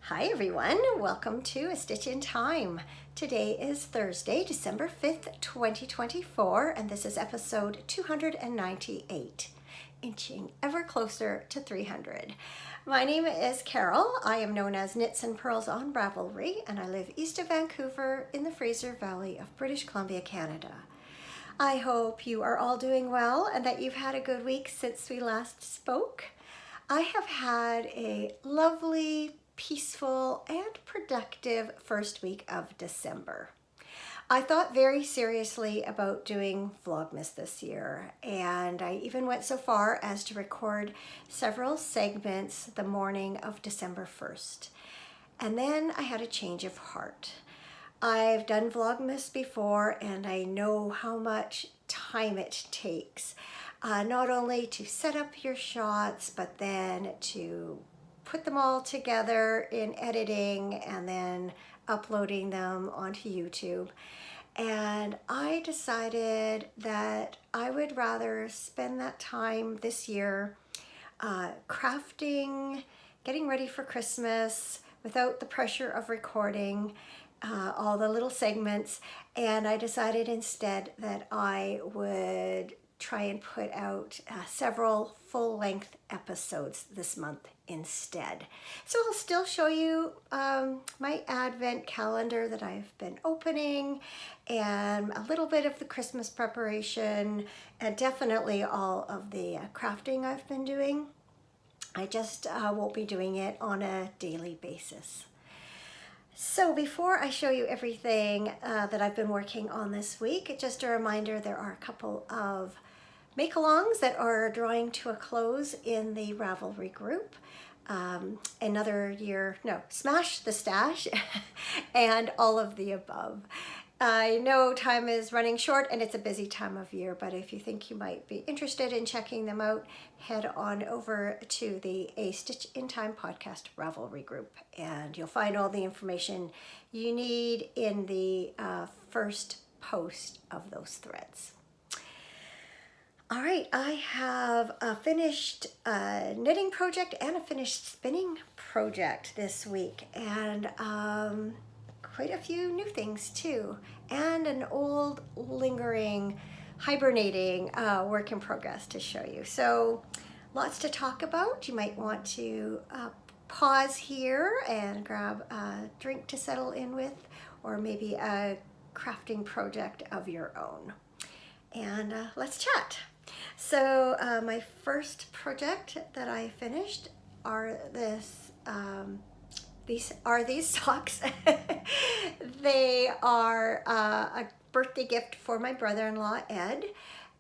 Hi everyone, welcome to A Stitch in Time. Today is Thursday, December 5th, 2024, and this is episode 298, inching ever closer to 300. My name is Carol. I am known as Knits and Pearls on Ravelry, and I live east of Vancouver in the Fraser Valley of British Columbia, Canada. I hope you are all doing well and that you've had a good week since we last spoke. I have had a lovely, peaceful, and productive first week of December. I thought very seriously about doing Vlogmas this year, and I even went so far as to record several segments the morning of December 1st. And then I had a change of heart. I've done Vlogmas before, and I know how much time it takes, not only to set up your shots, but then to put them all together in editing and then uploading them onto YouTube. And I decided that I would rather spend that time this year crafting, getting ready for Christmas without the pressure of recording all the little segments. And I decided instead that I would try and put out several full-length episodes this month instead. So I'll still show you my advent calendar that I've been opening and a little bit of the Christmas preparation and definitely all of the crafting I've been doing. I just won't be doing it on a daily basis. So before I show you everything that I've been working on this week, just a reminder, there are a couple of make-alongs that are drawing to a close in the Ravelry group. Another year, no, Smash the Stash, and all of the above. I know time is running short and it's a busy time of year, but if you think you might be interested in checking them out, head on over to the A Stitch in Time podcast Ravelry group, and you'll find all the information you need in the first post of those threads. All right, I have a finished knitting project and a finished spinning project this week, and quite a few new things too, and an old lingering hibernating work in progress to show you. So lots to talk about. You might want to pause here and grab a drink to settle in with, or maybe a crafting project of your own. And let's chat. So my first project that I finished are these socks. They are a birthday gift for my brother-in-law Ed,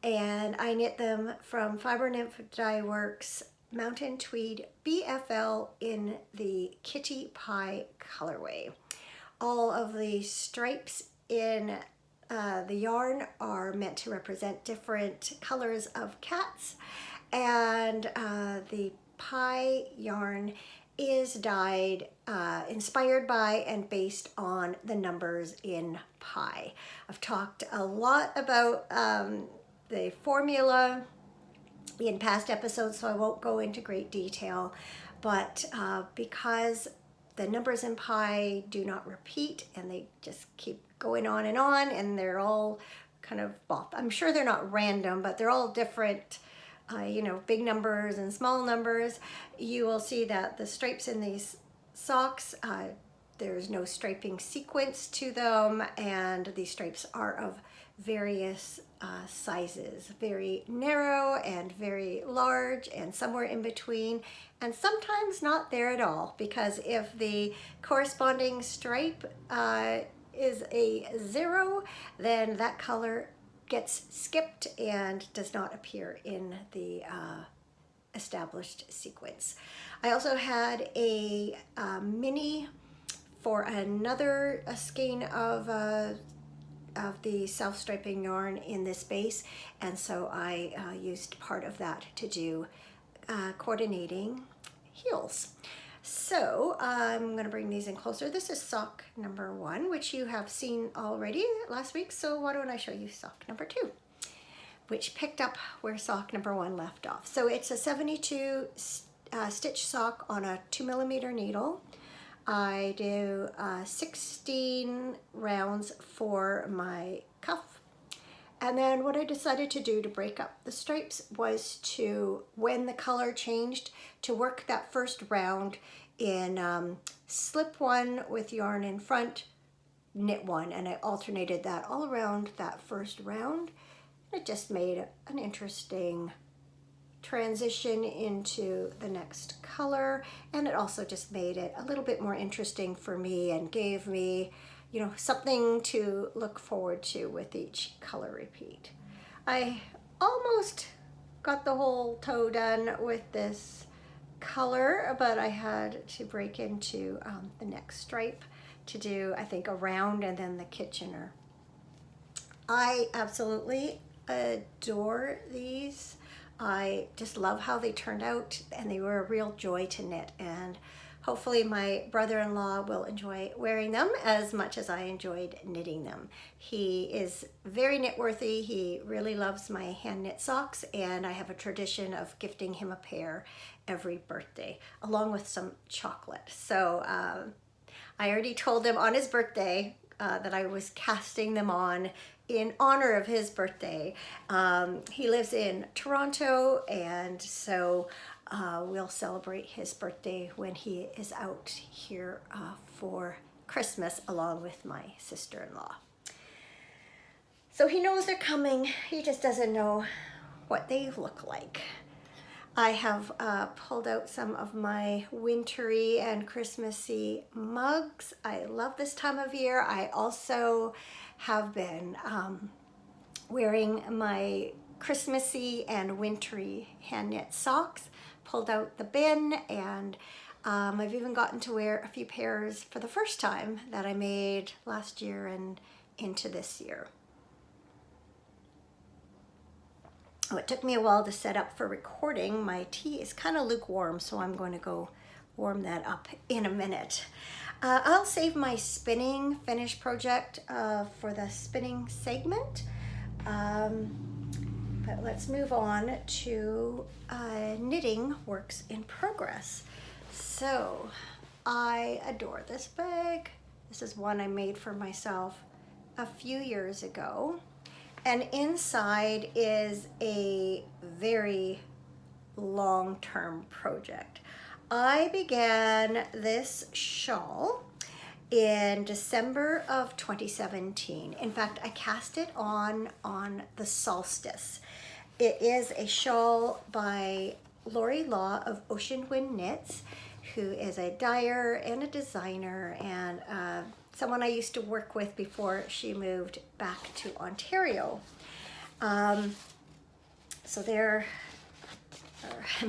and I knit them from Fiber Nymph Dye Works Mountain Tweed BFL in the Kitty Pie colorway. All of the stripes in the yarn are meant to represent different colors of cats, and the pie yarn is dyed, inspired by and based on the numbers in pi. I've talked a lot about the formula in past episodes, so I won't go into great detail, but because the numbers in pi do not repeat and they just keep going on, and they're all kind of, well, I'm sure they're not random, but they're all different, big numbers and small numbers. You will see that the stripes in these socks, there's no striping sequence to them, and these stripes are of various sizes, very narrow and very large and somewhere in between, and sometimes not there at all, because if the corresponding stripe is a 0, then that color gets skipped and does not appear in the established sequence. I also had a mini for another skein of the self-striping yarn in this base, and so I used part of that to do coordinating heels. So I'm going to bring these in closer. This is sock number 1, which you have seen already last week, so why don't I show you sock number 2, which picked up where sock number 1 left off. So it's a 72 stitch sock on a 2mm needle. I do 16 rounds for my cuff. And then what I decided to do to break up the stripes was to, when the color changed, to work that first round in slip one with yarn in front, knit one, and I alternated that all around that first round. It just made an interesting transition into the next color, and it also just made it a little bit more interesting for me and gave me, you know, something to look forward to with each color repeat. I almost got the whole toe done with this color, but I had to break into the next stripe to do, I think, a round and then the Kitchener. I absolutely adore these. I just love how they turned out, and they were a real joy to knit, and hopefully my brother-in-law will enjoy wearing them as much as I enjoyed knitting them. He is very knit-worthy. He really loves my hand knit socks, and I have a tradition of gifting him a pair every birthday along with some chocolate. So I already told him on his birthday that I was casting them on in honor of his birthday. He lives in Toronto, and so we'll celebrate his birthday when he is out here for Christmas along with my sister-in-law. So he knows they're coming, he just doesn't know what they look like. I have pulled out some of my wintry and Christmassy mugs. I love this time of year. I also have been wearing my Christmassy and wintry hand knit socks, pulled out the bin, and I've even gotten to wear a few pairs for the first time that I made last year and into this year. Oh, it took me a while to set up for recording. My tea is kind of lukewarm, so I'm going to go warm that up in a minute. I'll save my spinning finish project for the spinning segment. But let's move on to knitting works in progress. So I adore this bag. This is one I made for myself a few years ago. And inside is a very long-term project. I began this shawl in December of 2017. In fact, I cast it on the solstice. It is a shawl by Lori Law of Ocean Wind Knits, who is a dyer and a designer, and someone I used to work with before she moved back to Ontario. So there,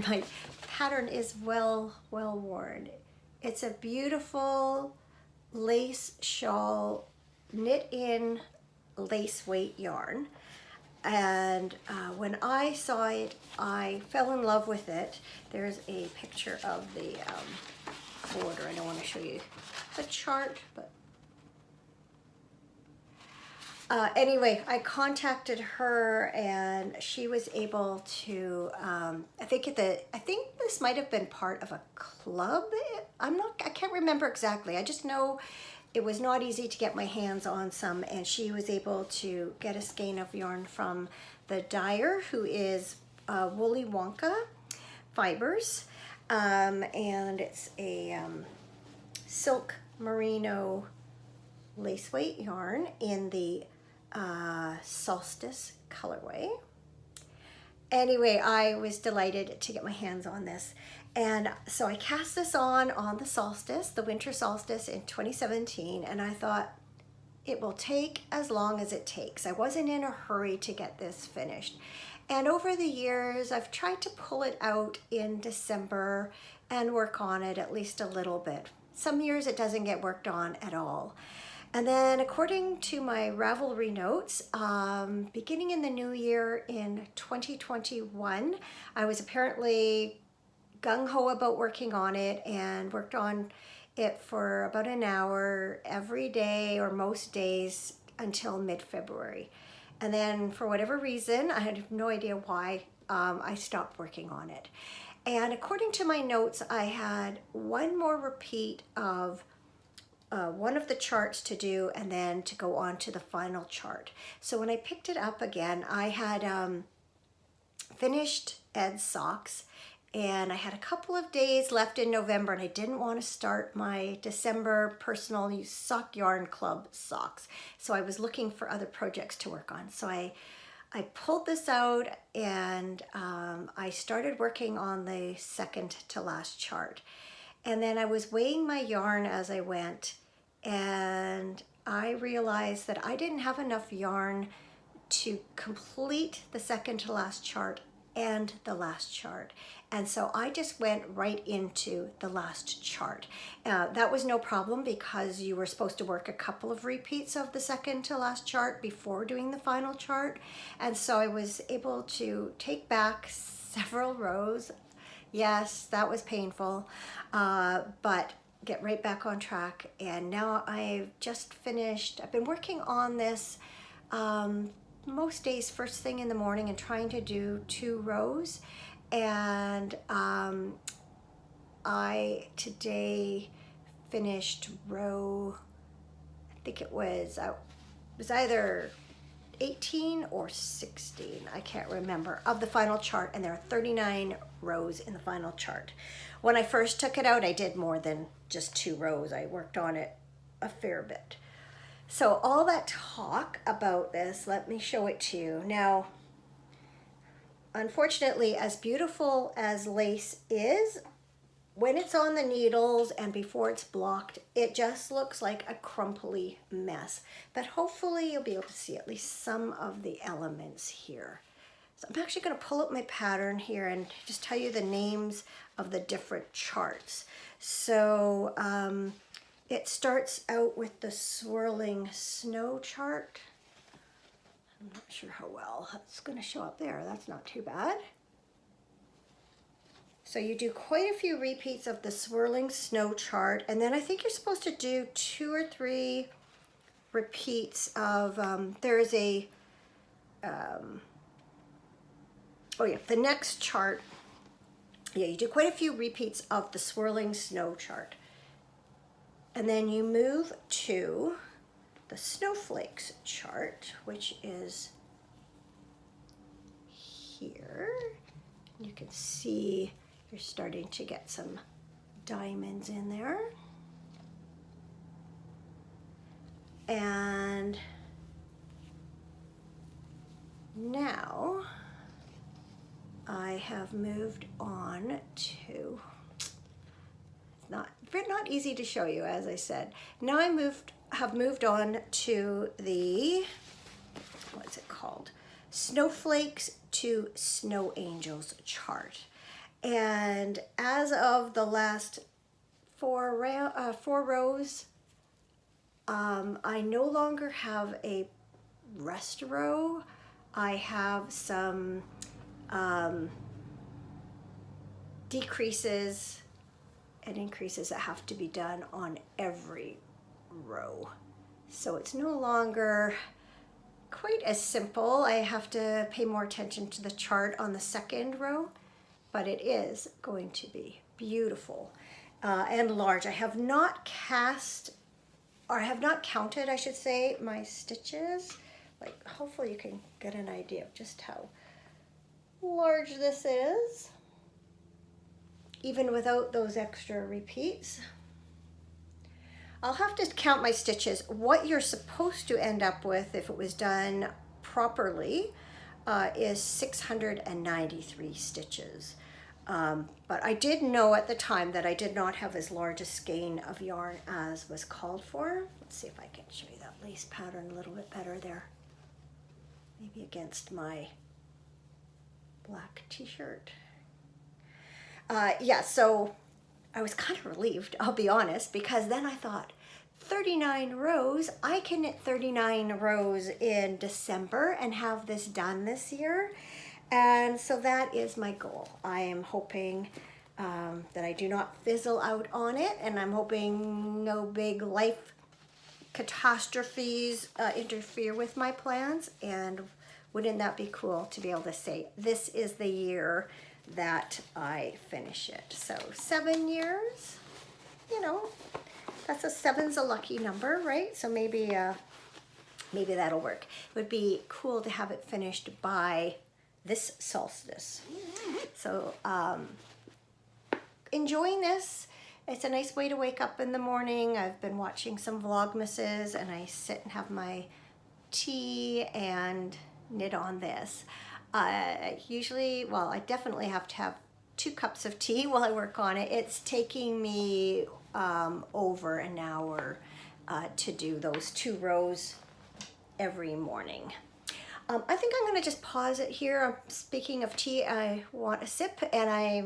my pattern is well worn. It's a beautiful lace shawl knit in lace weight yarn. And when I saw it, I fell in love with it. There's a picture of the border. I don't want to show you the chart, but anyway, I contacted her, and she was able to. I think this might have been part of a club. I can't remember exactly. I just know it was not easy to get my hands on some, and she was able to get a skein of yarn from the dyer, who is Woolly Wonka Fibers, and it's a silk merino lace weight yarn in the solstice colorway. Anyway, I was delighted to get my hands on this, and so I cast this on the solstice, the winter solstice in 2017, and I thought it will take as long as it takes. I wasn't in a hurry to get this finished, and over the years I've tried to pull it out in December and work on it at least a little bit. Some years it doesn't get worked on at all. And then according to my Ravelry notes, beginning in the new year in 2021, I was apparently gung-ho about working on it and worked on it for about an hour every day or most days until mid-February. And then for whatever reason, I had no idea why, I stopped working on it. And according to my notes, I had one more repeat of one of the charts to do and then to go on to the final chart. So when I picked it up again, I had finished Ed's socks, and I had a couple of days left in November, and I didn't want to start my December personal use sock yarn club socks. So I was looking for other projects to work on. So I pulled this out, and I started working on the second to last chart. And then I was weighing my yarn as I went, and I realized that I didn't have enough yarn to complete the second to last chart and the last chart. And so I just went right into the last chart. That was no problem because you were supposed to work a couple of repeats of the second to last chart before doing the final chart. And so I was able to take back several rows. Yes, that was painful, but get right back on track. And now I've just finished. I've been working on this most days first thing in the morning and trying to do 2 rows. And I today finished row, I think it was either 18 or 16, I can't remember, of the final chart, and there are 39 rows in the final chart. When I first took it out, I did more than just 2 rows. I worked on it a fair bit. So all that talk about this, let me show it to you. Now, unfortunately, as beautiful as lace is, when it's on the needles and before it's blocked, it just looks like a crumply mess. But hopefully you'll be able to see at least some of the elements here. So I'm actually going to pull up my pattern here and just tell you the names of the different charts. So it starts out with the swirling snow chart. I'm not sure how well that's going to show up there. That's not too bad. So you do quite a few repeats of the swirling snow chart, and then I think you're supposed to do 2 or 3 repeats of, there's a, the next chart. Yeah, you do quite a few repeats of the swirling snow chart. And then you move to the snowflakes chart, which is here. You can see you're starting to get some diamonds in there. And now I have moved on to, it's not easy to show you, as I said. Now I have moved on to the, what's it called? Snowflakes to Snow Angels chart. And as of the last 4 rows, I no longer have a rest row. I have some decreases and increases that have to be done on every row. So it's no longer quite as simple. I have to pay more attention to the chart on the second row, but it is going to be beautiful and large. I have not counted, I should say, my stitches. Like, hopefully you can get an idea of just how large this is, even without those extra repeats. I'll have to count my stitches. What you're supposed to end up with, if it was done properly, is 693 stitches. But I did know at the time that I did not have as large a skein of yarn as was called for. Let's see if I can show you that lace pattern a little bit better there. Maybe against my black t-shirt. Yeah, so I was kind of relieved, I'll be honest, because then I thought, 39 rows, I can knit 39 rows in December and have this done this year. And so that is my goal. I am hoping that I do not fizzle out on it, and I'm hoping no big life catastrophes interfere with my plans. And wouldn't that be cool to be able to say, this is the year that I finish it. So 7 years, you know, that's seven's a lucky number, right? So maybe maybe that'll work. It would be cool to have it finished by this solstice. So enjoying this. It's a nice way to wake up in the morning. I've been watching some Vlogmases and I sit and have my tea and knit on this. Usually, well, I definitely have to have 2 cups of tea while I work on it. It's taking me over an hour to do those 2 rows every morning. I think I'm going to just pause it here. Speaking of tea, I want a sip and I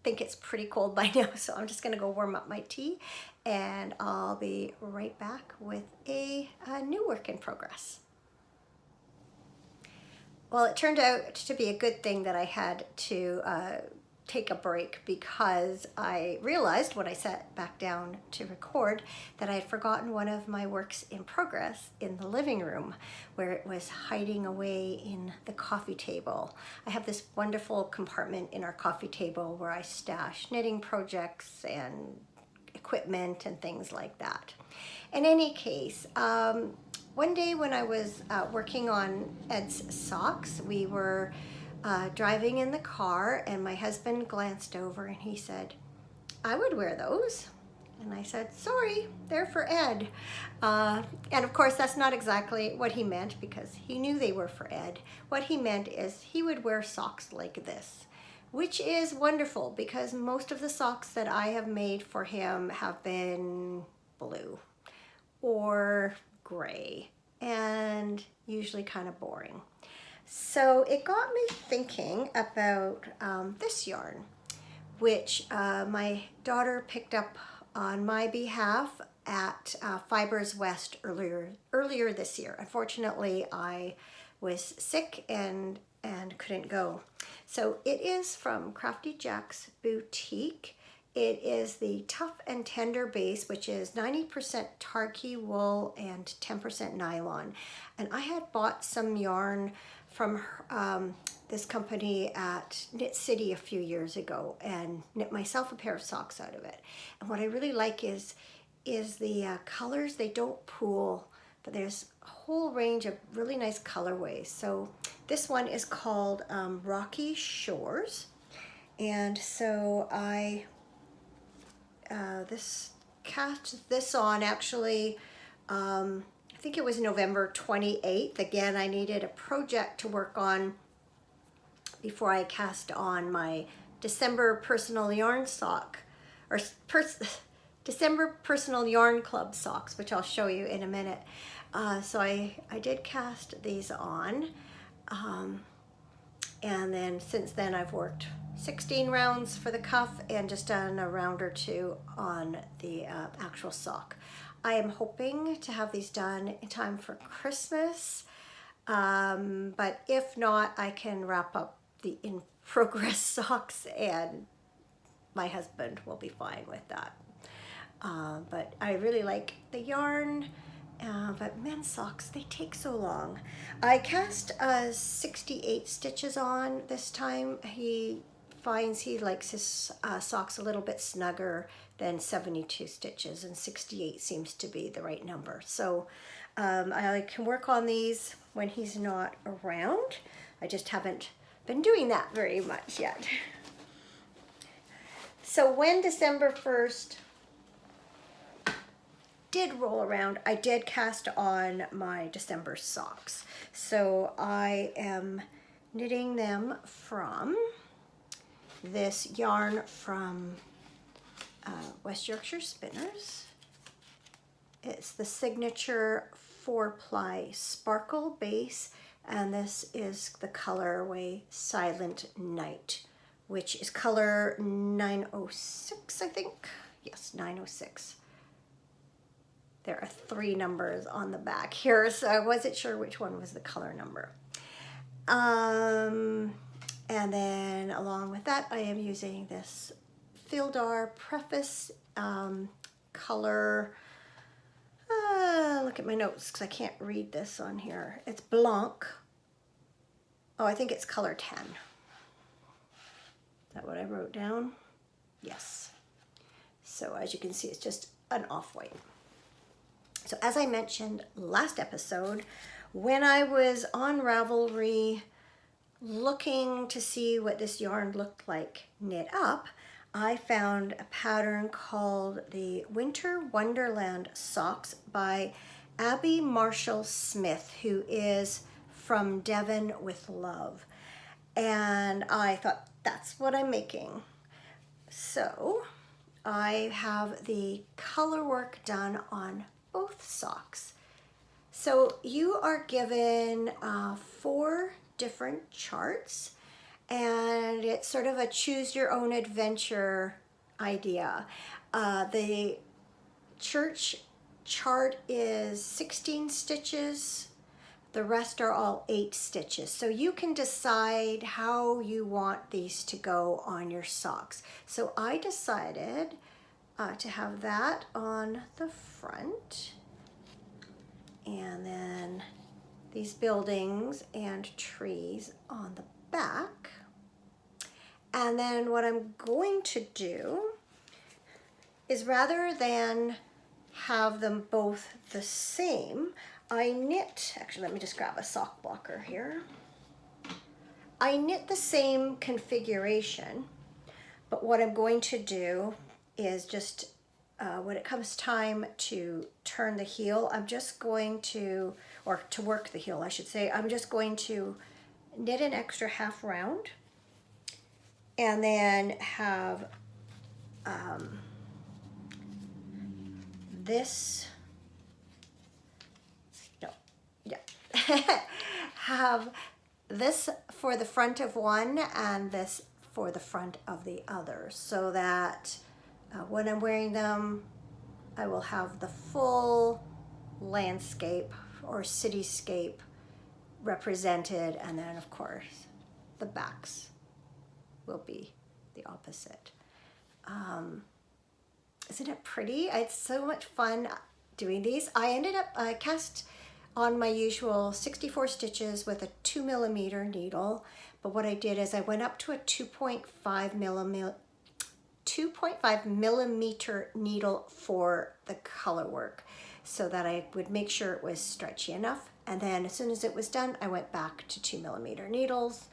think it's pretty cold by now, so I'm just going to go warm up my tea and I'll be right back with a new work in progress. Well, it turned out to be a good thing that I had to take a break, because I realized when I sat back down to record that I had forgotten one of my works in progress in the living room, where it was hiding away in the coffee table. I have this wonderful compartment in our coffee table where I stash knitting projects and equipment and things like that. In any case, one day when I was working on Ed's socks, we were driving in the car and my husband glanced over and he said, "I would wear those." And I said, "Sorry, they're for Ed." And of course, that's not exactly what he meant, because he knew they were for Ed. What he meant is he would wear socks like this, which is wonderful because most of the socks that I have made for him have been blue or gray and usually kind of boring. So it got me thinking about this yarn, which my daughter picked up on my behalf at Fibers West earlier this year. Unfortunately, I was sick and couldn't go. So it is from Crafty Jack's Boutique. It is the Tough and Tender base, which is 90% Tarkey wool and 10% nylon. And I had bought some yarn from this company at Knit City a few years ago and knit myself a pair of socks out of it. And what I really like is the colors. They don't pool, but there's a whole range of really nice colorways. So this one is called Rocky Shores. And so I cast this on actually, I think it was November 28th. Again, I needed a project to work on before I cast on my December personal yarn sock, or December personal yarn club socks, which I'll show you in a minute. So I did cast these on, and then since then I've worked 16 rounds for the cuff and just done a round or 2 on the actual sock. I am hoping to have these done in time for Christmas, but if not, I can wrap up the in-progress socks and my husband will be fine with that. But I really like the yarn, but men's socks, they take so long. I cast 68 stitches on this time. He finds he likes his socks a little bit snugger than 72 stitches, and 68 seems to be the right number. So I can work on these when he's not around. I just haven't been doing that very much yet. So when December 1st did roll around, I did cast on my December socks. So I am knitting them from this yarn from West Yorkshire Spinners. It's the signature 4-ply sparkle base, and this is the colorway Silent Night, which is color 906, I think. Yes, 906. There are 3 numbers on the back here, so I wasn't sure which one was the color number. And then along with that, I am using this Fildar Preface color. Look at my notes because I can't read this on here. It's Blanc. Oh, I think it's color 10. that what I wrote down? Yes. So as you can see, it's just an off-white. So as I mentioned last episode, when I was on Ravelry looking to see what this yarn looked like knit up, I found a pattern called the Winter Wonderland Socks by Abby Marshall Smith, who is from Devon with Love. And I thought, that's what I'm making. So I have the color work done on both socks. So you are given 4 different charts, and it's sort of a choose your own adventure idea. The church chart is 16 stitches. The rest are all 8 stitches. So you can decide how you want these to go on your socks. So I decided to have that on the front, and then these buildings and trees on the back. And then what I'm going to do is, rather than have them both the same, I knit, actually let me just grab a sock blocker here. I knit the same configuration, but what I'm going to do is just, when it comes time to turn the heel, I'm just going to, or to work the heel I should say, I'm just going to knit an extra half round and then have this, no, yeah, have this for the front of one and this for the front of the other, so that when I'm wearing them, I will have the full landscape or cityscape represented, and then of course the backs will be the opposite. Isn't it pretty? It's so much fun doing these. I ended up, I cast on my usual 64 stitches with a 2mm needle, but what I did is I went up to a 2.5 millimeter needle for the color work, so that I would make sure it was stretchy enough. And then as soon as it was done, I went back to 2mm needles.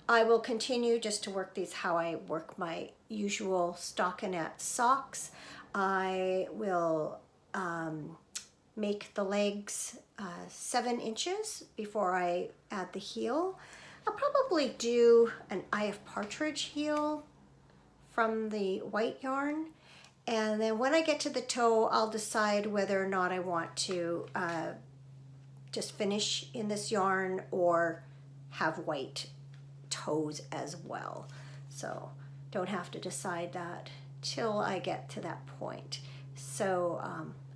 I will continue just to work these how I work my usual stockinette socks. I will make the legs 7 inches before I add the heel. I'll probably do an Eye of Partridge heel from the white yarn, and then when I get to the toe, I'll decide whether or not I want to just finish in this yarn or have white toes as well. So don't have to decide that till I get to that point. So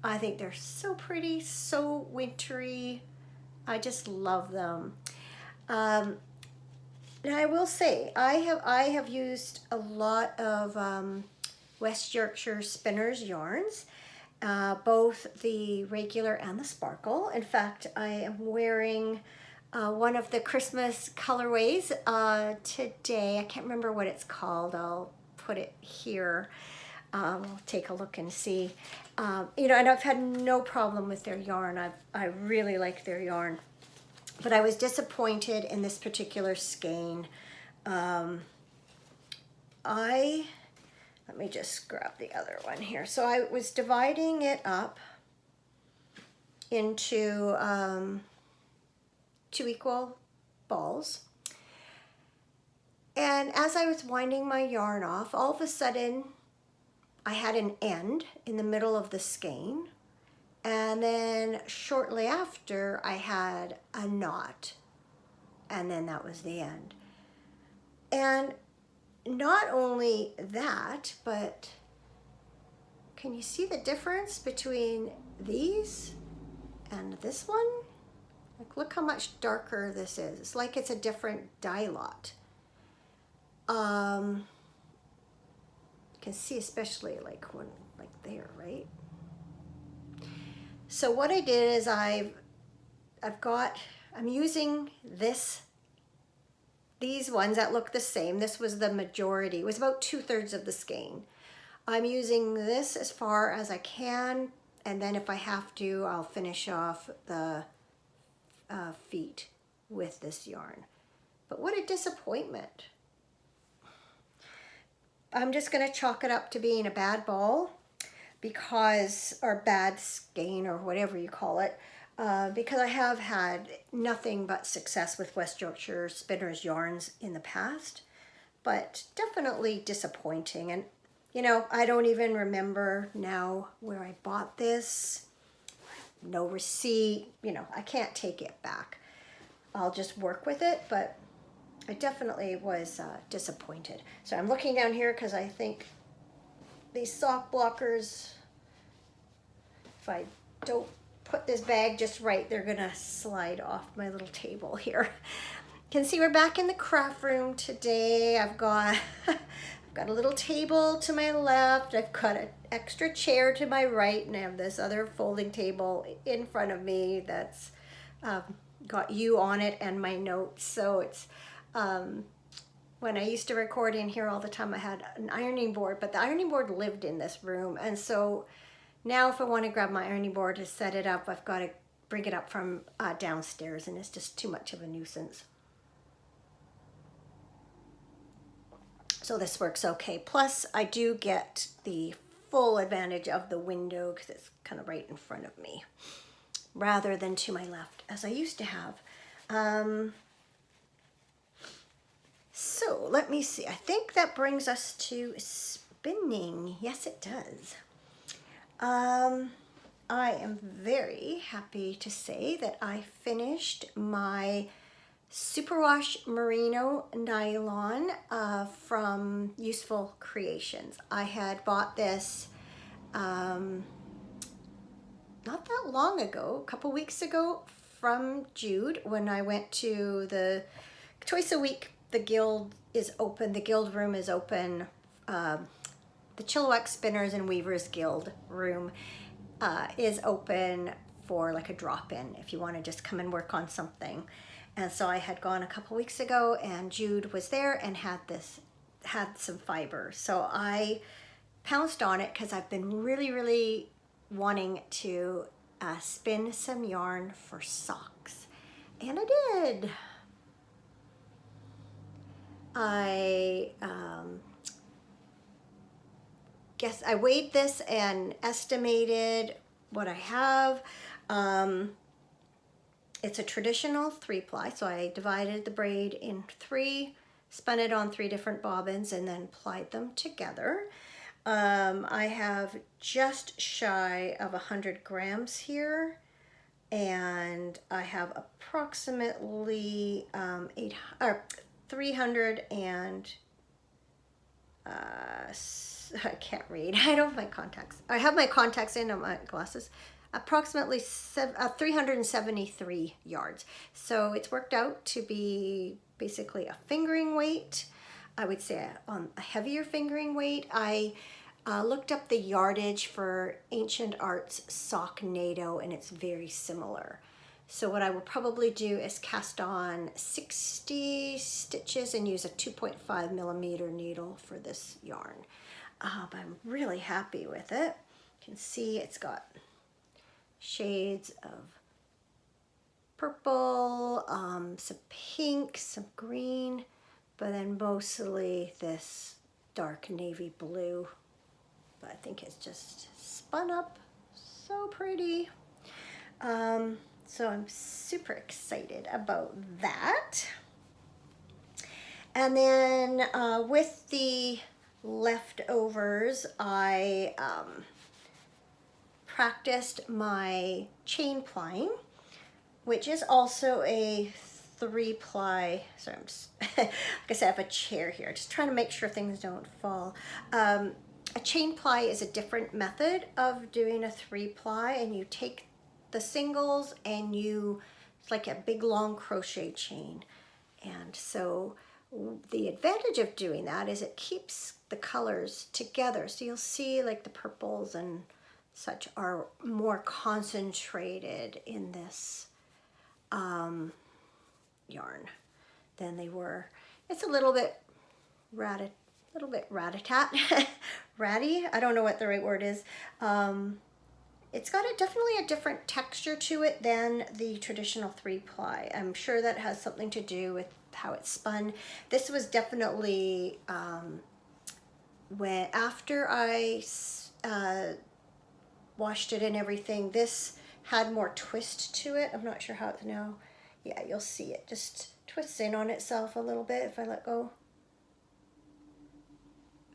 I think they're so pretty, so wintry. I just love them. Now I will say I have used a lot of West Yorkshire Spinners yarns, both the regular and the sparkle. In fact, I am wearing one of the Christmas colorways today. I can't remember what it's called. I'll put it here. We'll take a look and see. You know, and I've had no problem with their yarn. I really like their yarn. But I was disappointed in this particular skein. Let me just grab the other one here. So I was dividing it up into 2 equal balls. And as I was winding my yarn off, all of a sudden I had an end in the middle of the skein. And then shortly after, I had a knot, and then that was the end. And not only that, but can you see the difference between these and this one? Like, look how much darker this is. It's like it's a different dye lot. You can see especially like when, like there, right? So what I did is I'm using these these ones that look the same, this was the majority, it was about 2/3 of the skein. I'm using this as far as I can, and then if I have to, I'll finish off the feet with this yarn. But what a disappointment. I'm just going to chalk it up to being a bad ball because, or bad skein or whatever you call it, because I have had nothing but success with West Yorkshire Spinners yarns in the past, but definitely disappointing. And you know, I don't even remember now where I bought this. No receipt, you know, I can't take it back. I'll just work with it, but I definitely was disappointed. So I'm looking down here because I think these sock blockers, if I don't put this bag just right, they're gonna slide off my little table here. You can see we're back in the craft room today. I've got a little table to my left. I've got an extra chair to my right, and I have this other folding table in front of me that's got you on it and my notes. So it's when I used to record in here all the time, I had an ironing board, but the ironing board lived in this room, and so now if I want to grab my ironing board to set it up, I've got to bring it up from downstairs, and it's just too much of a nuisance. So this works okay. Plus, I do get the full advantage of the window because it's kind of right in front of me rather than to my left, as I used to have. So let me see. I think that brings us to spinning. Yes, it does. I am very happy to say that I finished my Superwash Merino Nylon from Useful Creations. I had bought this not that long ago, a couple weeks ago, from Jude when I went to the twice a week. The guild is open. The guild room is open. The Chilliwack Spinners and Weavers Guild room is open for like a drop-in if you want to just come and work on something. And so I had gone a couple weeks ago, and Jude was there and had some fiber. So I pounced on it because I've been really wanting to spin some yarn for socks, and I did. I guess I weighed this and estimated what I have. It's a traditional 3-ply, so I divided the braid in 3, spun it on 3 different bobbins, and then plied them together. I have just shy of 100 grams here, and I have approximately 300 and I can't read. I don't have my contacts. I have my contacts in on my glasses. Approximately 373 yards. So it's worked out to be basically a fingering weight. I would say on a heavier fingering weight. I looked up the yardage for Ancient Arts Sock NATO, and it's very similar. So what I will probably do is cast on 60 stitches and use a 2.5 millimeter needle for this yarn. But I'm really happy with it. You can see it's got shades of purple, some pink, some green, but then mostly this dark navy blue. But I think it's just spun up so pretty. So I'm super excited about that. And then with the leftovers, I practiced my chain plying, which is also a 3-ply. Sorry, I'm just, like I said, I have a chair here, just trying to make sure things don't fall. A chain ply is a different method of doing a 3-ply, and you take the singles and it's like a big long crochet chain. And so the advantage of doing that is it keeps the colors together. So you'll see like the purples and such are more concentrated in this yarn than they were It's a little bit rat-a-tat, ratty. I don't know what the right word is. It's got definitely a different texture to it than the traditional 3-ply. I'm sure that has something to do with how it's spun. This was definitely when after I washed it and everything, this had more twist to it. I'm not sure how it's now. Yeah, you'll see it just twists in on itself a little bit if I let go.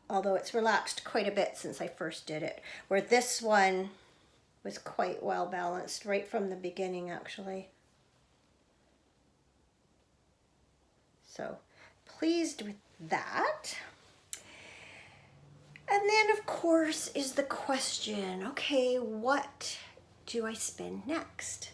Although it's relaxed quite a bit since I first did it. Where this one was quite well balanced right from the beginning, actually. So pleased with that. And then of course is the question, okay, what do I spin next?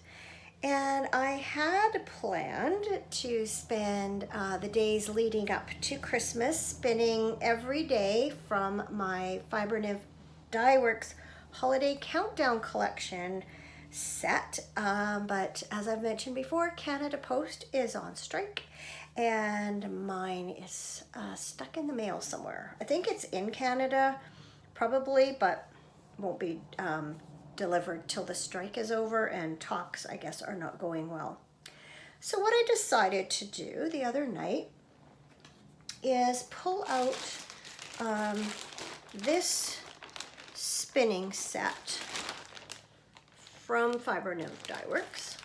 And I had planned to spend the days leading up to Christmas spinning every day from my Fiber Nymph Dye Works Holiday Countdown Collection set. But as I've mentioned before, Canada Post is on strike and mine is stuck in the mail somewhere. I think it's in Canada probably, but won't be delivered till the strike is over, and talks, I guess, are not going well. So what I decided to do the other night is pull out this spinning set from Fiber Nymph Dye Works.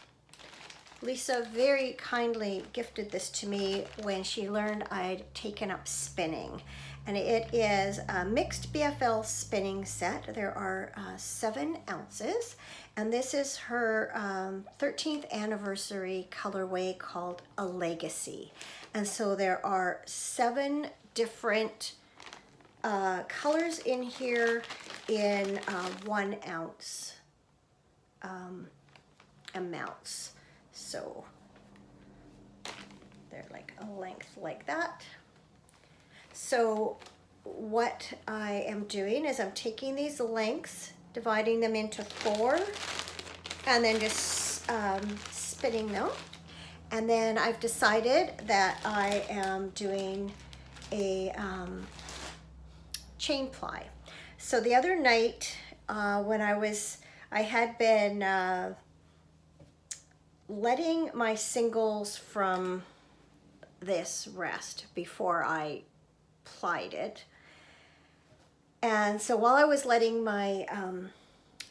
Lisa very kindly gifted this to me when she learned I'd taken up spinning. And it is a mixed BFL spinning set. There are 7 ounces. And this is her 13th anniversary colorway called A Legacy. And so there are 7 different colors in here in 1 ounce amounts. So they're like a length like that. So what I am doing is I'm taking these lengths, dividing them into 4, and then just spinning them. And then I've decided that I am doing a chain ply. So the other night when I had been letting my singles from this rest before I plied it. And so while I was letting my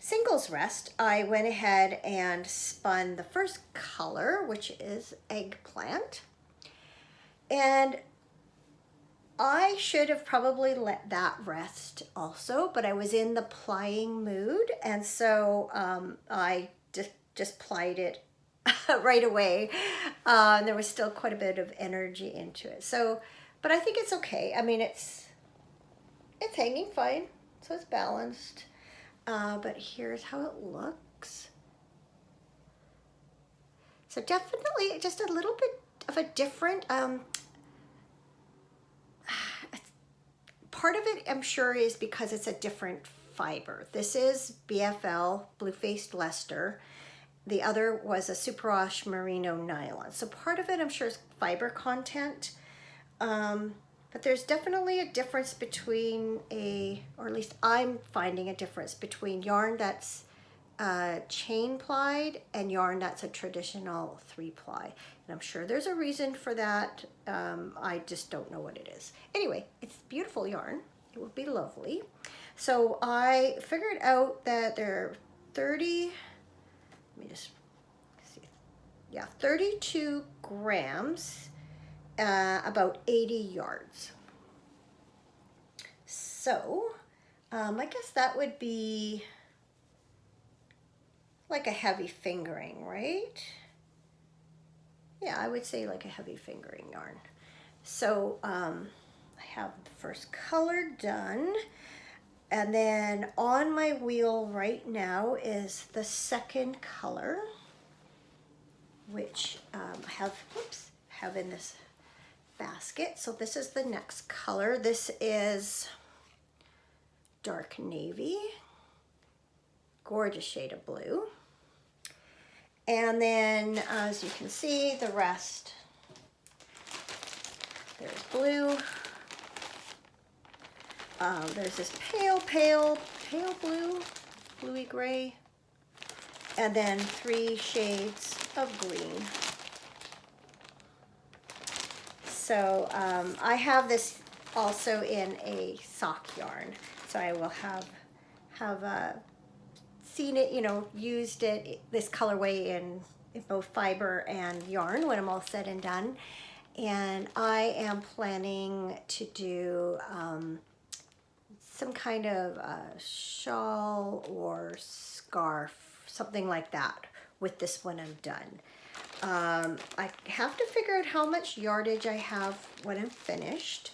singles rest, I went ahead and spun the first color, which is eggplant. And I should have probably let that rest also, but I was in the plying mood, and so I just plied it right away. There was still quite a bit of energy into it. So, but I think it's okay. I mean, it's hanging fine, so it's balanced. But here's how it looks. So definitely just a little bit of a different, part of it I'm sure is because it's a different fiber. This is BFL, Blue-Faced Leicester. The other was a superwash merino nylon. So part of it I'm sure is fiber content. But there's definitely a difference between or at least I'm finding a difference between yarn that's chain plied and yarn that's a traditional 3-ply. And I'm sure there's a reason for that. I just don't know what it is. Anyway, it's beautiful yarn. It would be lovely. So I figured out that there are 30, let me just see. Yeah, 32 grams. About 80 yards. So I guess that would be like a heavy fingering, right? Yeah, I would say like a heavy fingering yarn. So I have the first color done, and then on my wheel right now is the second color, which I have in this basket. So this is the next color. This is dark navy, gorgeous shade of blue. And then as you can see, the rest There's blue. There's this pale blue, bluey gray, and then 3 shades of green. So I have this also in a sock yarn, so I will have seen it, you know, used it, this colorway in both fiber and yarn when I'm all said and done. And I am planning to do some kind of shawl or scarf, something like that with this when I'm done. I have to figure out how much yardage I have when I'm finished.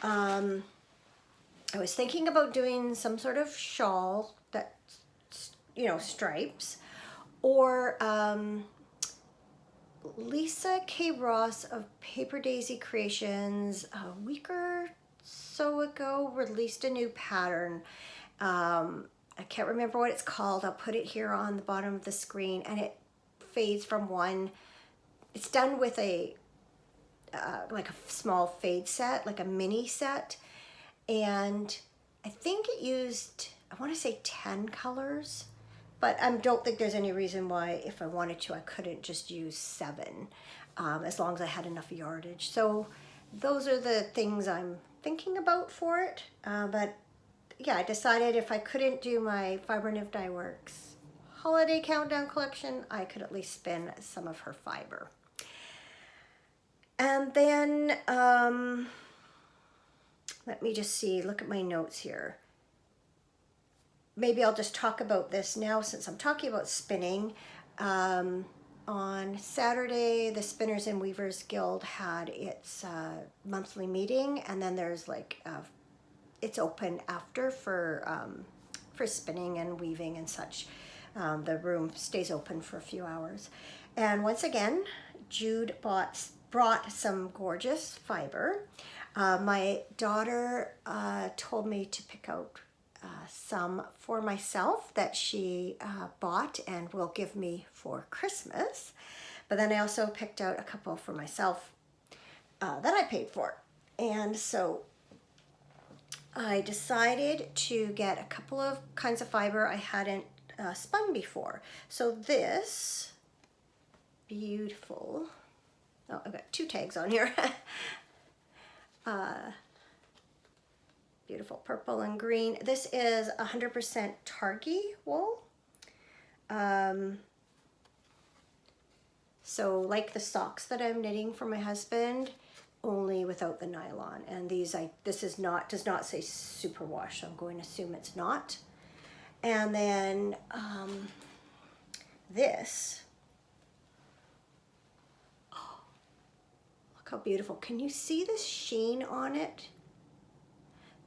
I was thinking about doing some sort of shawl that, you know, stripes, or Lisa K. Ross of Paper Daisy Creations a week or so ago released a new pattern. I can't remember what it's called. I'll put it here on the bottom of the screen, and it fades from one. It's done with a like a small fade set, like a mini set, and I think it used, I want to say 10 colors, but I don't think there's any reason why, if I wanted to, I couldn't just use 7, as long as I had enough yardage. So those are the things I'm thinking about for it. But yeah, I decided if I couldn't do my Fiber Nymph Dye Works holiday countdown collection, I could at least spin some of her fiber. And then, let me just see, look at my notes here. Maybe I'll just talk about this now since I'm talking about spinning. On Saturday, the Spinners and Weavers Guild had its monthly meeting, and then there's like, it's open after for spinning and weaving and such. The room stays open for a few hours. And once again, Jude brought some gorgeous fiber. My daughter told me to pick out some for myself that she bought and will give me for Christmas. But then I also picked out a couple for myself that I paid for. And so I decided to get a couple of kinds of fiber I hadn't spun before. So this beautiful, oh, I've got 2 tags on here. Beautiful purple and green. This is 100% Targi wool. So like the socks that I'm knitting for my husband, only without the nylon. And these, this is not, does not say superwash, so I'm going to assume it's not. And then this, oh, look how beautiful. Can you see this sheen on it?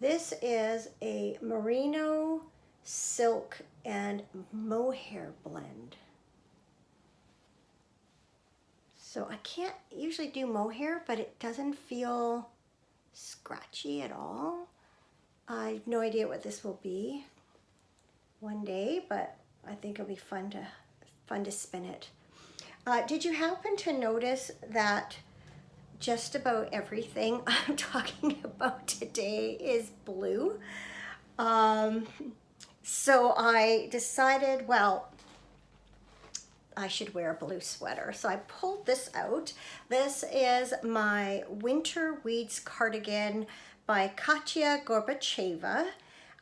This is a merino, silk, and mohair blend. So I can't usually do mohair, but it doesn't feel scratchy at all. I have no idea what this will be one day, but I think it'll be fun to spin it. Did you happen to notice that just about everything I'm talking about today is blue? So I decided, well, I should wear a blue sweater. So I pulled this out. This is my Winter Weeds cardigan by Katya Gorbacheva.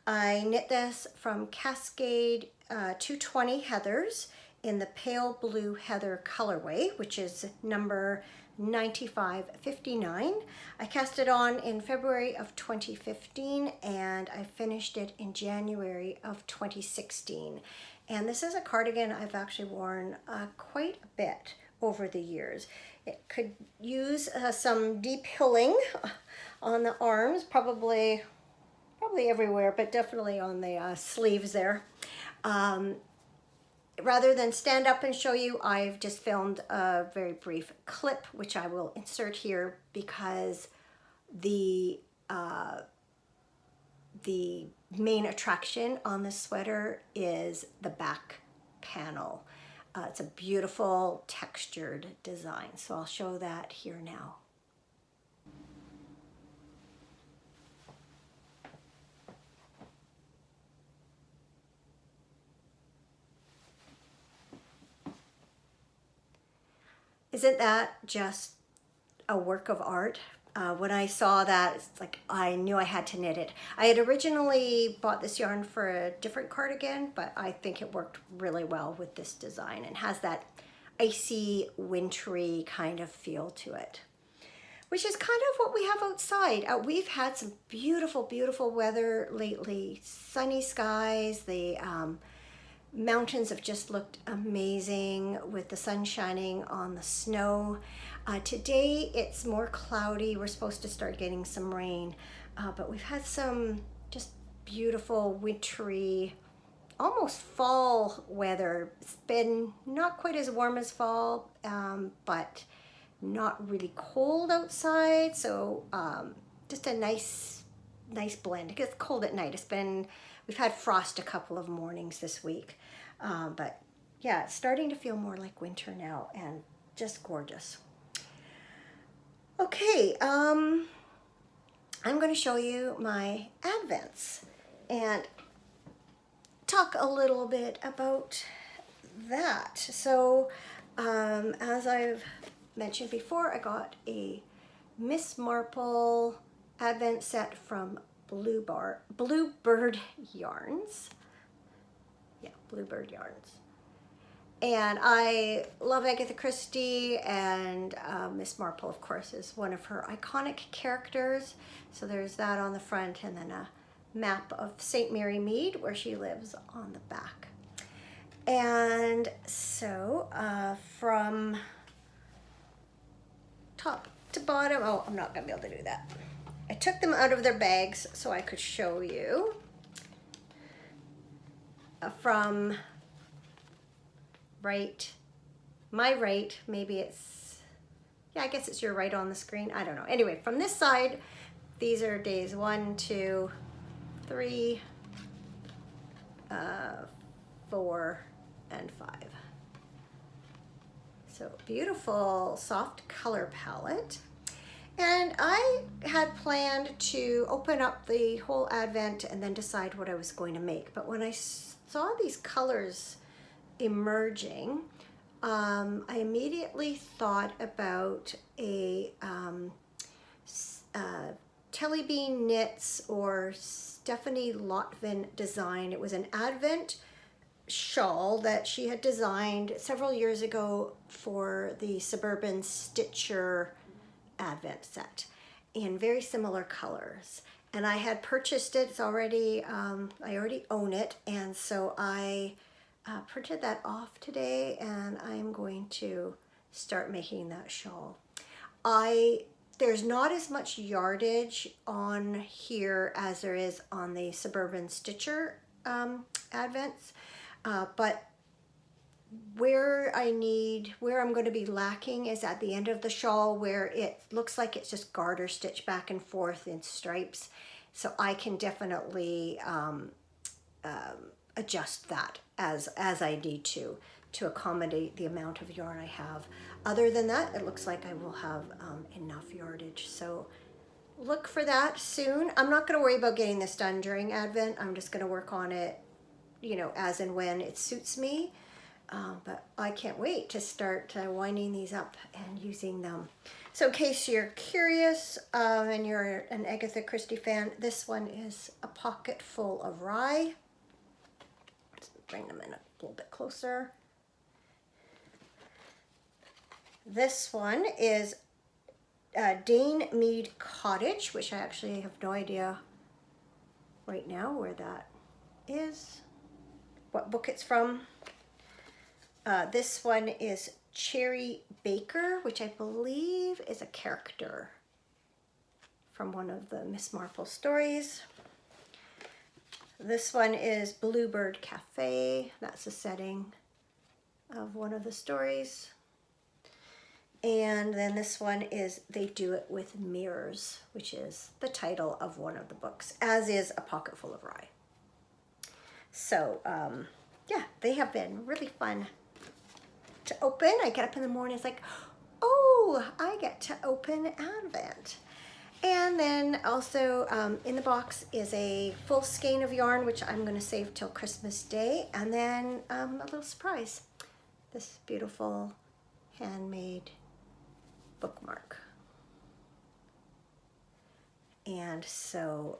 I knit this from Cascade 220 Heathers in the pale blue heather colorway, which is number 9559. I cast it on in February of 2015, and I finished it in January of 2016. And this is a cardigan I've actually worn quite a bit over the years. It could use some deep hilling on the arms, probably everywhere, but definitely on the sleeves there. Rather than stand up and show you, I've just filmed a very brief clip, which I will insert here because the main attraction on this sweater is the back panel. It's a beautiful textured design, so I'll show that here now. Isn't that just a work of art? When I saw that, it's like I knew I had to knit it. I had originally bought this yarn for a different cardigan, but I think it worked really well with this design and has that icy, wintry kind of feel to it, which is kind of what we have outside. We've had some beautiful, beautiful weather lately. Sunny skies. The mountains have just looked amazing with the sun shining on the snow. Today it's more cloudy. We're supposed to start getting some rain, but we've had some just beautiful wintry, almost fall weather. It's been not quite as warm as fall, but not really cold outside. So just a nice blend. It gets cold at night. We've had frost a couple of mornings this week, but yeah, it's starting to feel more like winter now and just gorgeous. Okay, I'm going to show you my advents and talk a little bit about that. So as I've mentioned before, I got a Miss Marple advent set from Bluebird Yarns. Yeah, Bluebird Yarns. And I love Agatha Christie, and Miss Marple, of course, is one of her iconic characters. So there's that on the front, and then a map of St. Mary Mead, where she lives, on the back. And so from top to bottom, oh, I'm not going to be able to do that. I took them out of their bags so I could show you. From my right, maybe it's, yeah, I guess it's your right on the screen. I don't know. Anyway, from this side, these are days 1, 2, 3, 4, and 5. So beautiful soft color palette. And I had planned to open up the whole advent and then decide what I was going to make. But when I saw these colors emerging, I immediately thought about a Telly Bean Knits or Stephanie Lotvin design. It was an advent shawl that she had designed several years ago for the Suburban Stitcher advent set in very similar colors. And I had purchased it. It's already, I already own it. And so I printed that off today, and I'm going to start making that shawl. There's not as much yardage on here as there is on the Suburban Stitcher advents, but where I'm going to be lacking is at the end of the shawl, where it looks like it's just garter stitch back and forth in stripes. So I can definitely adjust that as I need to accommodate the amount of yarn I have. Other than that, it looks like I will have enough yardage. So look for that soon. I'm not going to worry about getting this done during Advent. I'm just going to work on it, you know, as and when it suits me. But I can't wait to start winding these up and using them. So in case you're curious and you're an Agatha Christie fan, this one is A Pocket Full of Rye. Let's bring them in a little bit closer. This one is Dane Mead Cottage, which I actually have no idea right now where that is, what book it's from. This one is Cherry Baker, which I believe is a character from one of the Miss Marple stories. This one is Bluebird Cafe. That's the setting of one of the stories. And then this one is They Do It With Mirrors, which is the title of one of the books, as is A Pocket Full of Rye. So, yeah, they have been really fun to open. I get up in the morning, it's like, oh, I get to open Advent. And then also in the box is a full skein of yarn, which I'm going to save till Christmas Day. And then a little surprise, this beautiful handmade bookmark. And so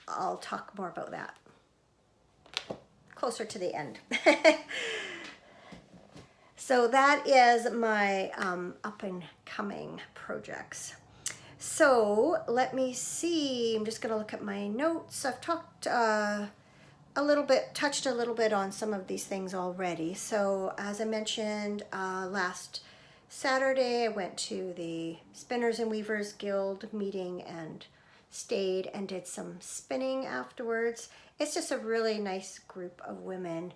I'll talk more about that closer to the end. So that is my up and coming projects. So let me see, I'm just gonna look at my notes. I've talked touched a little bit on some of these things already. So as I mentioned, last Saturday I went to the Spinners and Weavers Guild meeting and stayed and did some spinning afterwards. It's just a really nice group of women.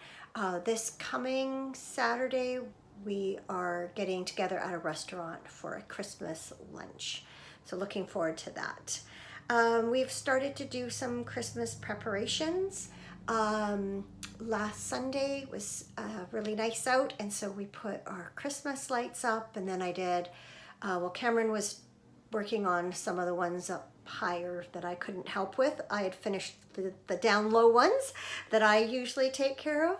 This coming Saturday, we are getting together at a restaurant for a Christmas lunch. So looking forward to that. We've started to do some Christmas preparations. Last Sunday was really nice out, and so we put our Christmas lights up, and then I did, well, Cameron was working on some of the ones up higher that I couldn't help with. I had finished the down low ones that I usually take care of.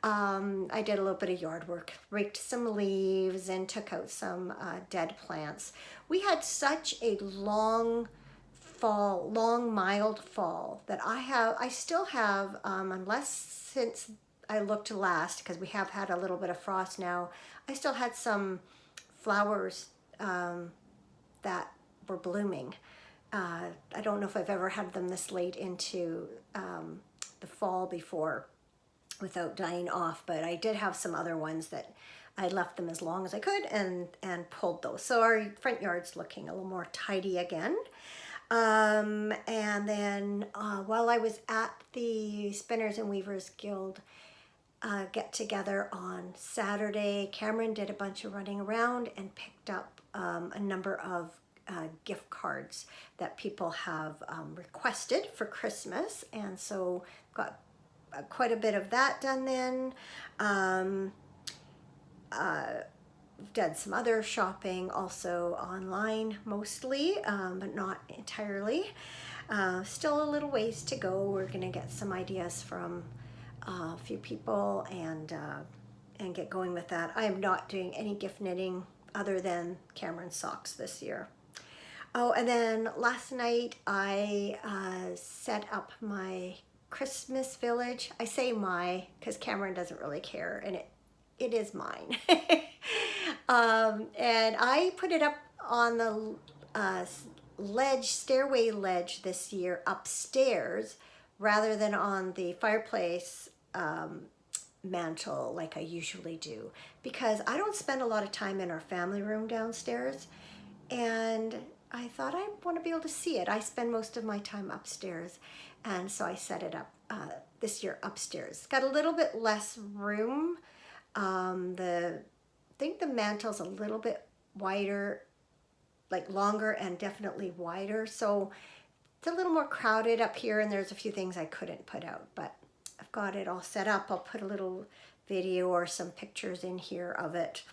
I did a little bit of yard work, raked some leaves and took out some dead plants. We had such a long fall, long mild fall that I still have, unless since I looked last, because we have had a little bit of frost now, I still had some flowers that were blooming. I don't know if I've ever had them this late into the fall before without dying off, but I did have some other ones that I left them as long as I could and pulled those. So our front yard's looking a little more tidy again. And then while I was at the Spinners and Weavers Guild get together on Saturday, Cameron did a bunch of running around and picked up a number of gift cards that people have requested for Christmas, and so got quite a bit of that done then. Done some other shopping also online mostly, but not entirely. Still a little ways to go. We're gonna get some ideas from a few people and get going with that. I am not doing any gift knitting other than Cameron's socks this year. Oh, and then last night I set up my Christmas village. I say my because Cameron doesn't really care, and it is mine. And I put it up on the stairway ledge this year upstairs rather than on the fireplace mantle like I usually do, because I don't spend a lot of time in our family room downstairs, and I thought I want to be able to see it. I spend most of my time upstairs, and so I set it up this year upstairs. It's got a little bit less room. I think the mantle's a little bit wider, like longer and definitely wider, so it's a little more crowded up here, and there's a few things I couldn't put out, but I've got it all set up. I'll put a little video or some pictures in here of it.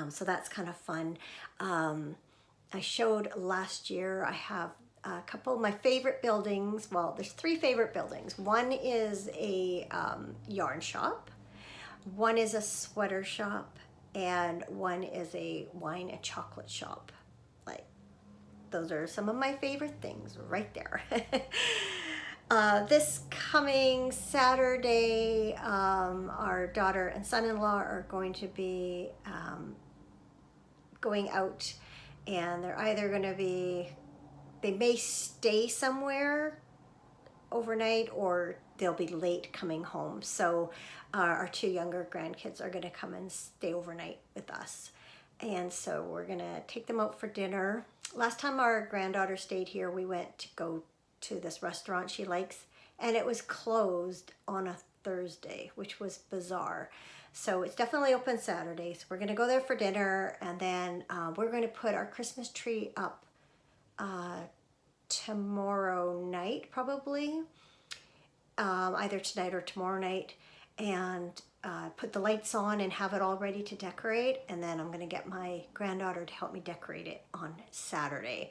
So that's kind of fun. I showed last year, I have a couple of my favorite buildings. Well, there's three favorite buildings. One is a yarn shop, one is a sweater shop, and one is a wine and chocolate shop. Like, those are some of my favorite things right there. This coming Saturday, our daughter and son-in-law are going to be going out, and they're either going to be, they may stay somewhere overnight or they'll be late coming home. So our two younger grandkids are going to come and stay overnight with us. And so we're going to take them out for dinner. Last time our granddaughter stayed here, we went to go to this restaurant she likes, and it was closed on a Thursday, which was bizarre. So it's definitely open Saturdays. We're going to go there for dinner, and then we're going to put our Christmas tree up tomorrow night, probably. Either tonight or tomorrow night, and put the lights on and have it all ready to decorate. And then I'm going to get my granddaughter to help me decorate it on Saturday.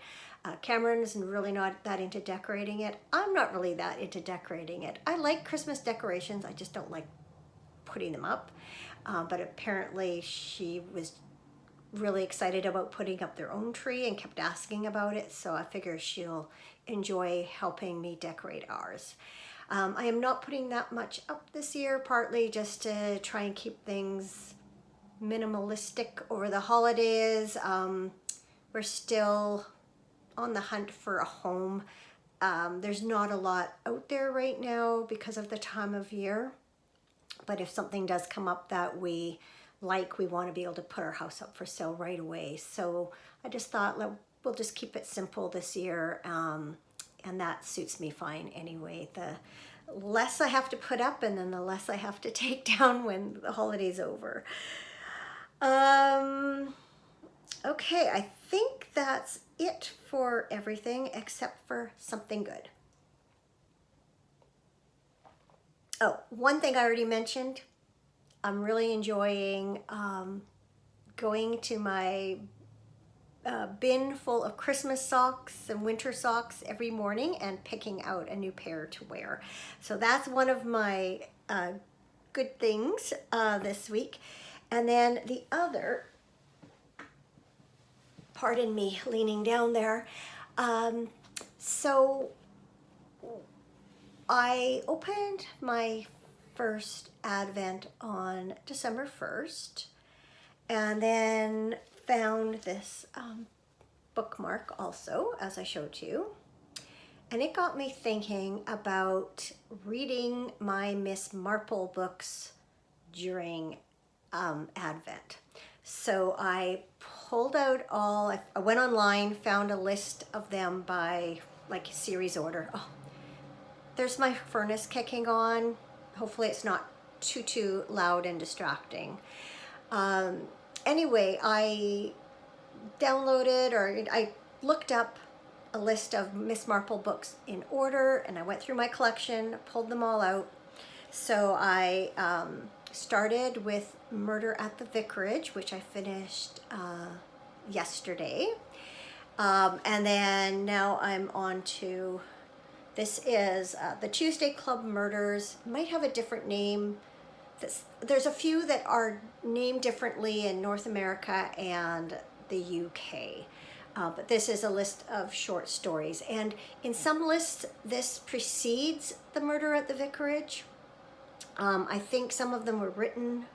Cameron's really not that into decorating it. I'm not really that into decorating it. I like Christmas decorations. I just don't like putting them up. But apparently she was really excited about putting up their own tree and kept asking about it. So I figure she'll enjoy helping me decorate ours. I am not putting that much up this year, partly just to try and keep things minimalistic over the holidays. We're still on the hunt for a home. There's not a lot out there right now because of the time of year. But if something does come up that we like, we want to be able to put our house up for sale right away. So I just thought, we'll just keep it simple this year. And that suits me fine anyway. The less I have to put up, and then the less I have to take down when the holiday's over. Okay, I think that's it for everything except for something good. Oh, one thing I already mentioned, I'm really enjoying going to my bin full of Christmas socks and winter socks every morning and picking out a new pair to wear. So that's one of my good things this week. And then the other, pardon me leaning down there, so I opened my first Advent on December 1st, and then found this bookmark also, as I showed you. And it got me thinking about reading my Miss Marple books during Advent. So I pulled out I went online, found a list of them by like series order. Oh, there's my furnace kicking on. Hopefully it's not too loud and distracting. Anyway, I downloaded, or I looked up a list of Miss Marple books in order, and I went through my collection, pulled them all out. So I started with Murder at the Vicarage, which I finished yesterday. And then now I'm on to, this is the Tuesday Club Murders. Might have a different name. There's a few that are named differently in North America and the UK. But this is a list of short stories. And in some lists, this precedes the Murder at the Vicarage. I think some of them were written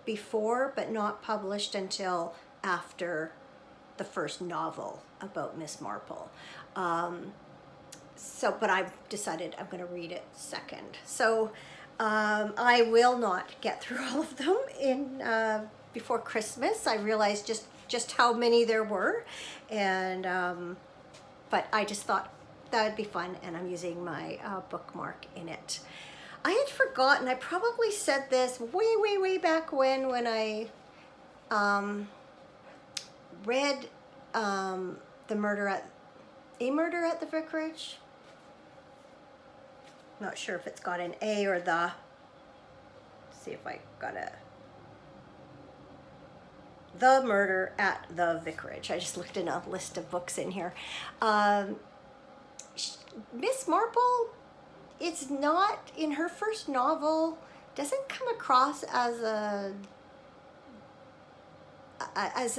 before, but not published until after the first novel about Miss Marple. But I've decided I'm going to read it second. So I will not get through all of them before Christmas. I realized just how many there were, and but I just thought that would be fun, and I'm using my bookmark in it. I had forgotten, I probably said this way back when I read A Murder at the Vicarage. Not sure if it's got an A or the. Let's see if I got a. The Murder at the Vicarage. I just looked in a list of books in here. Um, Miss Marple, it's not, in her first novel, doesn't come across as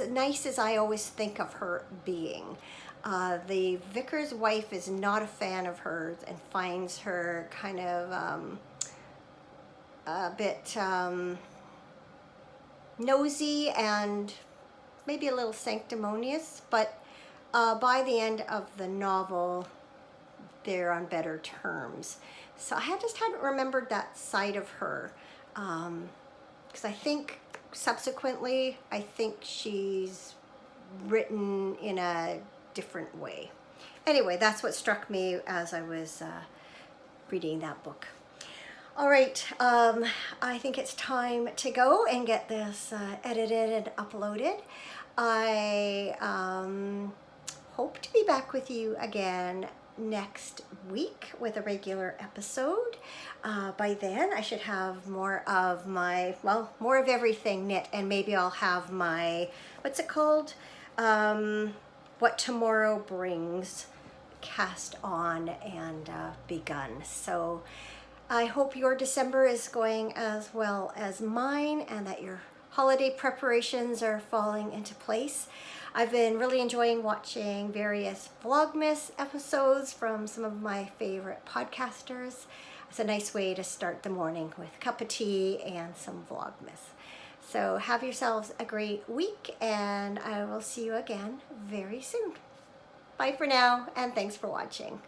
nice as I always think of her being. The vicar's wife is not a fan of hers and finds her kind of a bit nosy and maybe a little sanctimonious, but by the end of the novel, they're on better terms. So I just hadn't remembered that side of her, because I think subsequently, I think she's written in a different way. Anyway, that's what struck me as I was reading that book. All right, I think it's time to go and get this edited and uploaded. I hope to be back with you again next week with a regular episode. By then I should have more of my, well, more of everything knit, and maybe I'll have my, what's it called? What Tomorrow Brings cast on and begun. So I hope your December is going as well as mine, and that your holiday preparations are falling into place. I've been really enjoying watching various Vlogmas episodes from some of my favorite podcasters. It's a nice way to start the morning with a cup of tea and some Vlogmas. So have yourselves a great week, and I will see you again very soon. Bye for now, and thanks for watching.